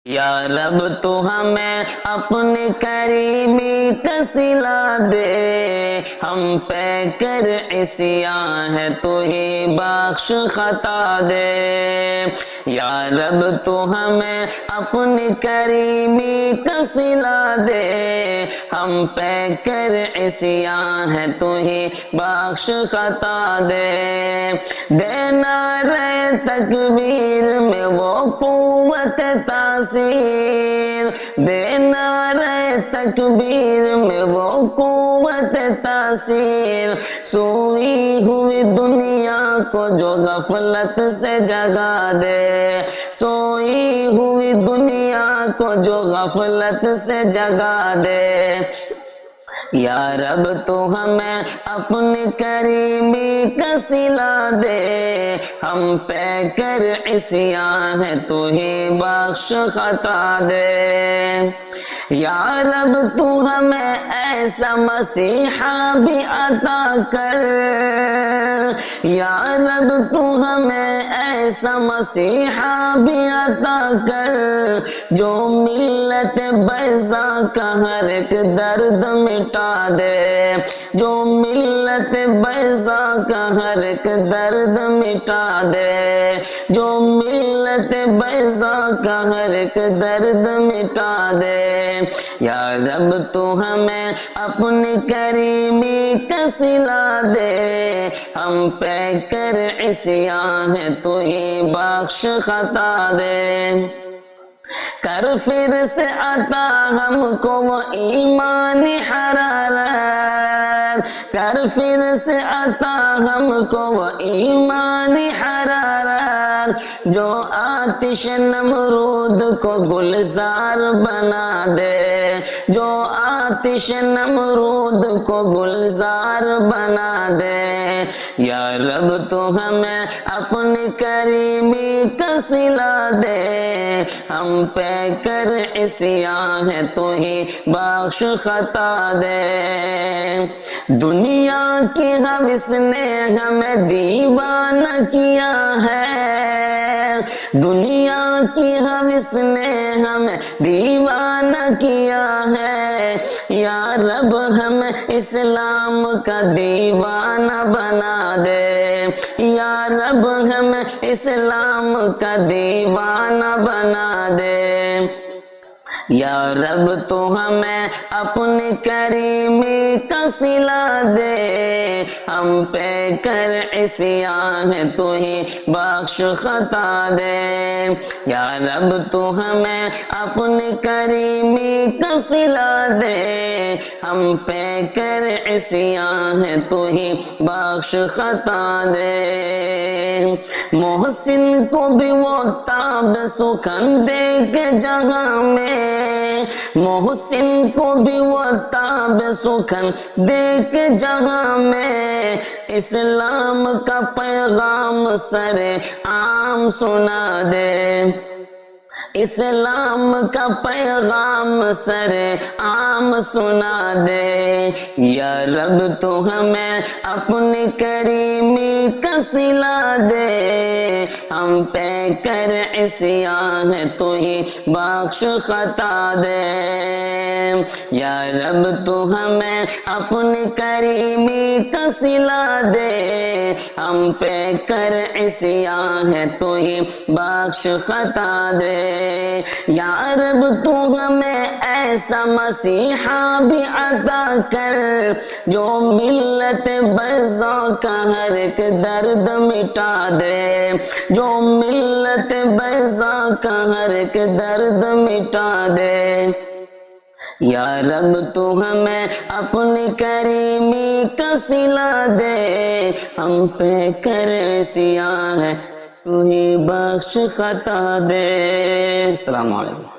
یا رب تو ہمیں اپنی کریمی کا صلہ دے، ہم پہ کر عصیاں ہے تو ہی بخش خطا دے۔ یا رب تو ہمیں اپنی کریمی کا صلہ دے، ہم پہ کر عصیاں ہے تو ہی بخش خطا دے۔ دینا رہے تکبیر میں وہ قوت تاثیر، دینا رہے تکبیر میں وہ قوت تاثیر، سوئی ہوئی دنیا کو جو غفلت سے جگا دے، سوئی ہوئی دنیا کو جو غفلت سے جگا دے۔ یا رب تو ہمیں اپنی کریمی کا صلہ دے، ہم پہ کر عصیاں ہے تو ہی بخش خطا دے۔ یا رب تو ہمیں ایسا مسیحا بھی عطا کر، یا رب تو ہمیں ایسا مسیحا بھی عطا کر، جو ملت بیضا کا ہر ایک درد مٹا دے، جو ملت بیضا کا ہر ایک درد مٹا دے، جو ملت بیضا کا ہر ایک درد مٹا دے۔ یا رب تو ہمیں اپنی کریمی کا صلہ دے، ہم پہ کر عصیاں ہے تو ہی بخش خطا دے۔ کر پھر سے عطا ہم کو وہ ایمانی حرارت، کر پھر سے عطا ہم کو وہ ایمانی حرارت، جو آتش نمرود کو گلزار بنا دے، جو آتش نمرود کو گلزار بنا دے۔ یا رب تو ہمیں اپنی کریمی کا صلہ دے، ہم پہ کر عصیاں ہے تو ہی بخش خطا دے۔ دنیا کی حوث نے ہمیں دیوانہ کیا ہے، دنیا کی حوث نے ہمیں دیوانہ کیا ہے، یا رب ہمیں اسلام کا دیوانہ بنا دے، یا رب ہمیں اسلام کا دیوانہ بنا دے۔ یا رب تو ہمیں اپنی کریمی کا صلہ دے، ہم پہ کر عصیاں ہے تو ہی بخش خطا دے۔ یا رب تو ہمیں اپنی کریمی کا صلہ دے، ہم پہ کر عصیاں ہے تو ہی بخش خطا دے۔ محسن کو بھی وہ تاب سخن دے کے جہاں میں، محسن کو بھی وہ تاب سخن دے کے جہاں میں، اسلام کا پیغام سر عام سنا دے، اسلام کا پیغام سر عام سنا دے۔ یا رب تو ہمیں اپنی کریمی کا صلہ دے، ہم پہ کر عصیاں ہے تو ہی بخش خطا دے۔ یا رب تو ہمیں اپنی کریمی کا صلہ دے، ہم پہ کر عصیاں ہے تو ہی بخش خطا دے۔ یا رب تو ہمیں ایسا مسیحا بھی عطا کر، جو ملت بیضا کا ہر ایک درد مٹا دے، جو ملت بیضا کا ہر ایک درد مٹا دے۔ یا رب تو ہمیں اپنی کریمی کا صلہ دے، ہم پہ کر عصیاں ہے تو ہی بخش خطا دے۔ السلام علیکم۔